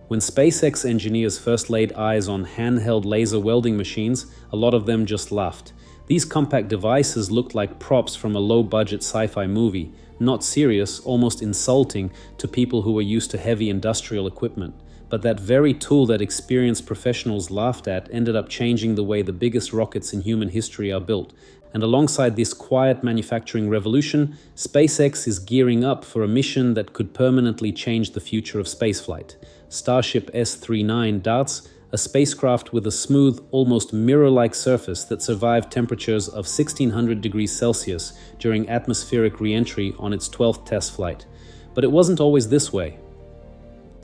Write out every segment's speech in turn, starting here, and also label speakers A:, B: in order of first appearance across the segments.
A: When SpaceX engineers first laid eyes on handheld laser welding machines, a lot of them just laughed. These compact devices looked like props from a low-budget sci-fi movie, not serious, almost insulting to people who were used to heavy industrial equipment. But that very tool that experienced professionals laughed at ended up changing the way the biggest rockets in human history are built. And alongside this quiet manufacturing revolution, SpaceX is gearing up for a mission that could permanently change the future of spaceflight. Starship S-39 darts, a spacecraft with a smooth, almost mirror-like surface that survived temperatures of 1600 degrees Celsius during atmospheric re-entry on its 12th test flight. But it wasn't always this way.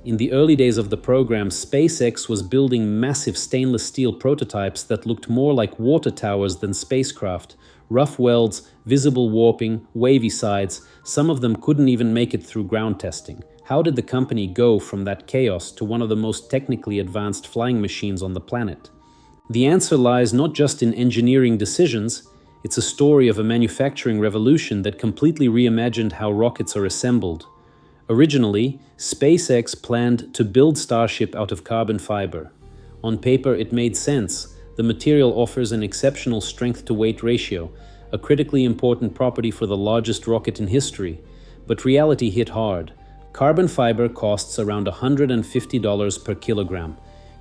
A: In the early days of the program, SpaceX was building massive stainless steel prototypes that looked more like water towers than spacecraft. Rough welds, visible warping, wavy sides, some of them couldn't even make it through ground testing. How did the company go from that chaos to one of the most technically advanced flying machines on the planet? The answer lies not just in engineering decisions, it's a story of a manufacturing revolution that completely reimagined how rockets are assembled. Originally, SpaceX planned to build Starship out of carbon fiber. On paper, it made sense. The material offers an exceptional strength-to-weight ratio, a critically important property for the largest rocket in history. But reality hit hard. Carbon fiber costs around $150 per kilogram.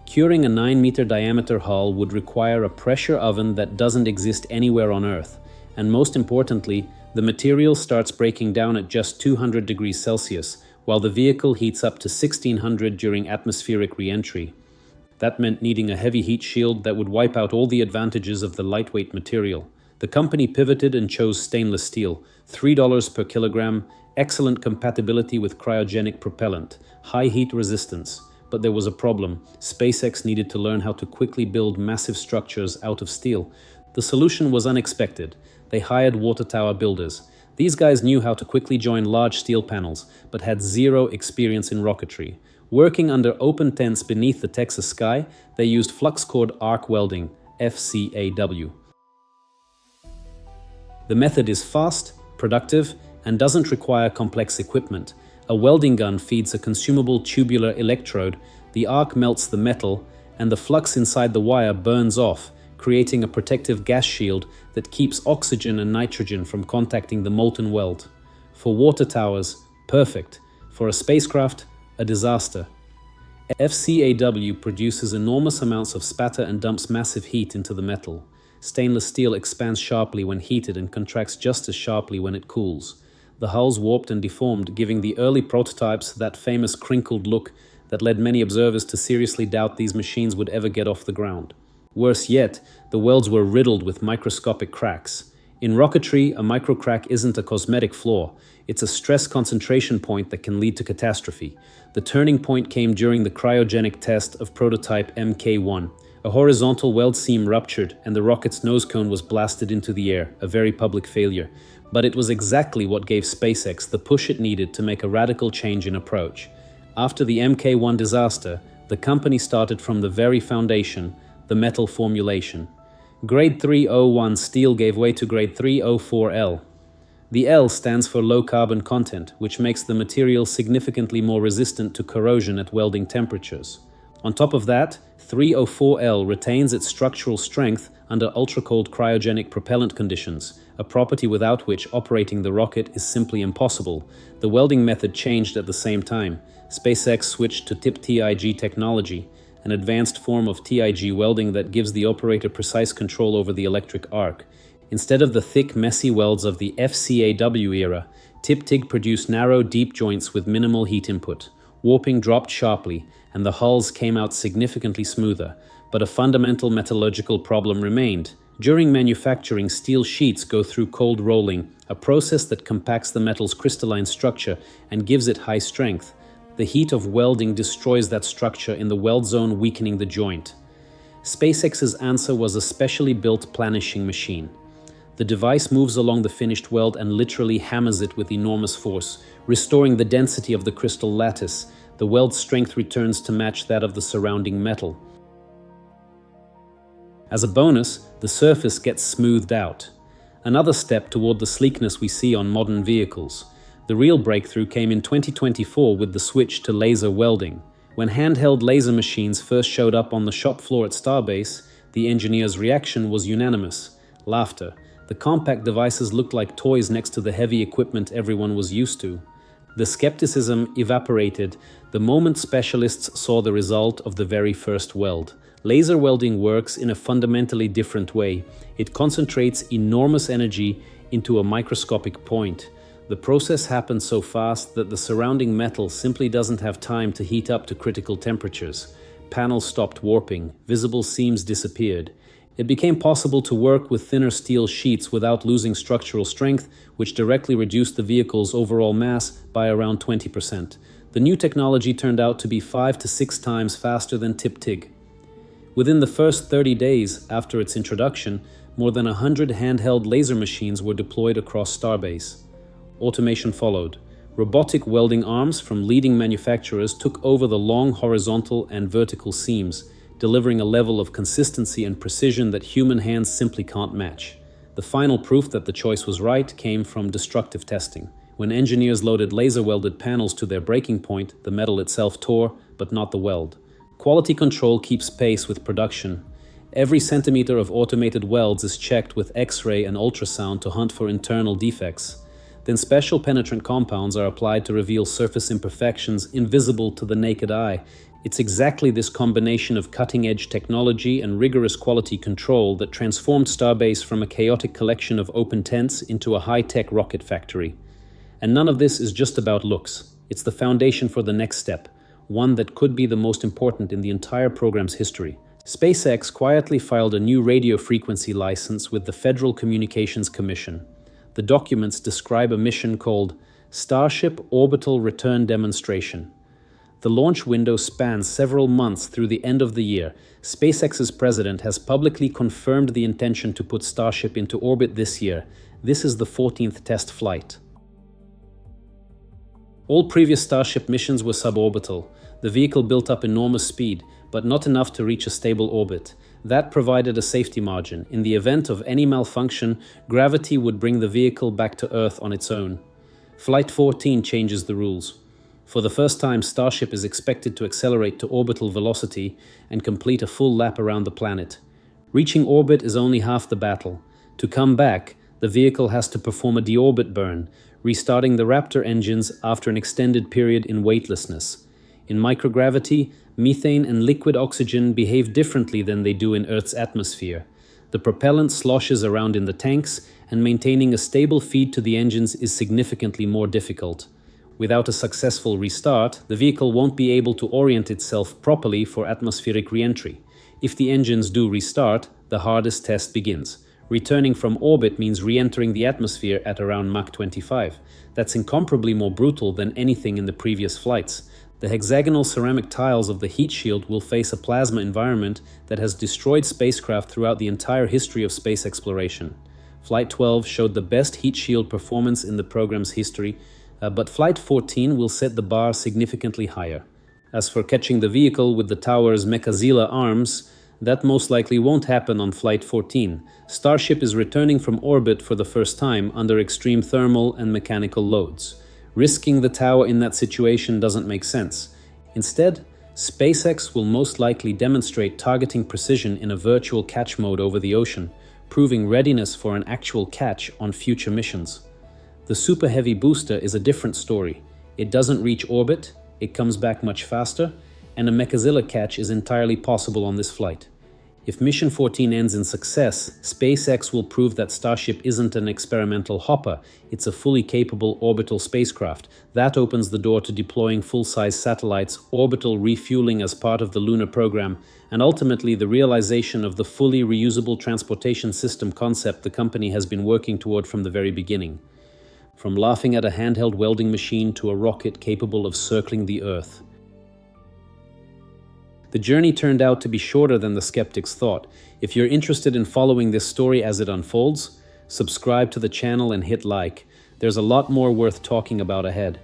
A: Curing a 9-meter diameter hull would require a pressure oven that doesn't exist anywhere on Earth. And most importantly, the material starts breaking down at just 200 degrees Celsius, while the vehicle heats up to 1600 during atmospheric re-entry. That meant needing a heavy heat shield that would wipe out all the advantages of the lightweight material. The company pivoted and chose stainless steel, $3 per kilogram, excellent compatibility with cryogenic propellant, high heat resistance. But there was a problem. SpaceX needed to learn how to quickly build massive structures out of steel. The solution was unexpected. They hired water tower builders. These guys knew how to quickly join large steel panels, but had zero experience in rocketry. Working under open tents beneath the Texas sky, they used flux-cored arc welding, FCAW. The method is fast, productive, and doesn't require complex equipment. A welding gun feeds a consumable tubular electrode, the arc melts the metal, and the flux inside the wire burns off, creating a protective gas shield that keeps oxygen and nitrogen from contacting the molten weld. For water towers, perfect. For a spacecraft, a disaster. FCAW produces enormous amounts of spatter and dumps massive heat into the metal. Stainless steel expands sharply when heated and contracts just as sharply when it cools. The hulls warped and deformed, giving the early prototypes that famous crinkled look that led many observers to seriously doubt these machines would ever get off the ground. Worse yet, the welds were riddled with microscopic cracks. In rocketry, a microcrack isn't a cosmetic flaw. It's a stress concentration point that can lead to catastrophe. The turning point came during the cryogenic test of prototype Mk1. A horizontal weld seam ruptured and the rocket's nose cone was blasted into the air, a very public failure. But it was exactly what gave SpaceX the push it needed to make a radical change in approach. After the Mk1 disaster, the company started from the very foundation, the metal formulation. Grade 301 steel gave way to grade 304L. The L stands for low carbon content, which makes the material significantly more resistant to corrosion at welding temperatures. On top of that, 304L retains its structural strength under ultra-cold cryogenic propellant conditions, a property without which operating the rocket is simply impossible. The welding method changed at the same time. SpaceX switched to TIG technology, an advanced form of TIG welding that gives the operator precise control over the electric arc. Instead of the thick, messy welds of the FCAW era, TIG produced narrow, deep joints with minimal heat input. Warping dropped sharply, and the hulls came out significantly smoother. But a fundamental metallurgical problem remained. During manufacturing, steel sheets go through cold rolling, a process that compacts the metal's crystalline structure and gives it high strength. The heat of welding destroys that structure in the weld zone, weakening the joint. SpaceX's answer was a specially built planishing machine. The device moves along the finished weld and literally hammers it with enormous force, restoring the density of the crystal lattice. The weld strength returns to match that of the surrounding metal. As a bonus, the surface gets smoothed out. Another step toward the sleekness we see on modern vehicles. The real breakthrough came in 2024 with the switch to laser welding. When handheld laser machines first showed up on the shop floor at Starbase, the engineers' reaction was unanimous: laughter. The compact devices looked like toys next to the heavy equipment everyone was used to. The skepticism evaporated the moment specialists saw the result of the very first weld. Laser welding works in a fundamentally different way. It concentrates enormous energy into a microscopic point. The process happens so fast that the surrounding metal simply doesn't have time to heat up to critical temperatures. Panels stopped warping, visible seams disappeared. It became possible to work with thinner steel sheets without losing structural strength, which directly reduced the vehicle's overall mass by around 20%. The new technology turned out to be 5 to 6 times faster than tip-TIG. Within the first 30 days after its introduction, more than 100 handheld laser machines were deployed across Starbase. Automation followed. Robotic welding arms from leading manufacturers took over the long horizontal and vertical seams, delivering a level of consistency and precision that human hands simply can't match. The final proof that the choice was right came from destructive testing. When engineers loaded laser-welded panels to their breaking point, the metal itself tore, but not the weld. Quality control keeps pace with production. Every centimeter of automated welds is checked with X-ray and ultrasound to hunt for internal defects. Then special penetrant compounds are applied to reveal surface imperfections invisible to the naked eye. It's exactly this combination of cutting-edge technology and rigorous quality control that transformed Starbase from a chaotic collection of open tents into a high-tech rocket factory. And none of this is just about looks. It's the foundation for the next step, one that could be the most important in the entire program's history. SpaceX quietly filed a new radio frequency license with the Federal Communications Commission. The documents describe a mission called Starship Orbital Return Demonstration. The launch window spans several months through the end of the year. SpaceX's president has publicly confirmed the intention to put Starship into orbit this year. This is the 14th test flight. All previous Starship missions were suborbital. The vehicle built up enormous speed, but not enough to reach a stable orbit. That provided a safety margin. In the event of any malfunction, gravity would bring the vehicle back to Earth on its own. Flight 14 changes the rules. For the first time, Starship is expected to accelerate to orbital velocity and complete a full lap around the planet. Reaching orbit is only half the battle. To come back, the vehicle has to perform a deorbit burn, restarting the Raptor engines after an extended period in weightlessness. In microgravity, methane and liquid oxygen behave differently than they do in Earth's atmosphere. The propellant sloshes around in the tanks, and maintaining a stable feed to the engines is significantly more difficult. Without a successful restart, the vehicle won't be able to orient itself properly for atmospheric re-entry. If the engines do restart, the hardest test begins. Returning from orbit means re-entering the atmosphere at around Mach 25. That's incomparably more brutal than anything in the previous flights. The hexagonal ceramic tiles of the heat shield will face a plasma environment that has destroyed spacecraft throughout the entire history of space exploration. Flight 12 showed the best heat shield performance in the program's history, but Flight 14 will set the bar significantly higher. As for catching the vehicle with the tower's Mechazilla arms, that most likely won't happen on Flight 14. Starship is returning from orbit for the first time under extreme thermal and mechanical loads. Risking the tower in that situation doesn't make sense. Instead, SpaceX will most likely demonstrate targeting precision in a virtual catch mode over the ocean, proving readiness for an actual catch on future missions. The Super Heavy booster is a different story. It doesn't reach orbit, it comes back much faster, and a Mechazilla catch is entirely possible on this flight. If Mission 14 ends in success, SpaceX will prove that Starship isn't an experimental hopper, it's a fully capable orbital spacecraft. That opens the door to deploying full-size satellites, orbital refueling as part of the lunar program, and ultimately the realization of the fully reusable transportation system concept the company has been working toward from the very beginning. From laughing at a handheld welding machine to a rocket capable of circling the Earth. The journey turned out to be shorter than the skeptics thought. If you're interested in following this story as it unfolds, subscribe to the channel and hit like. There's a lot more worth talking about ahead.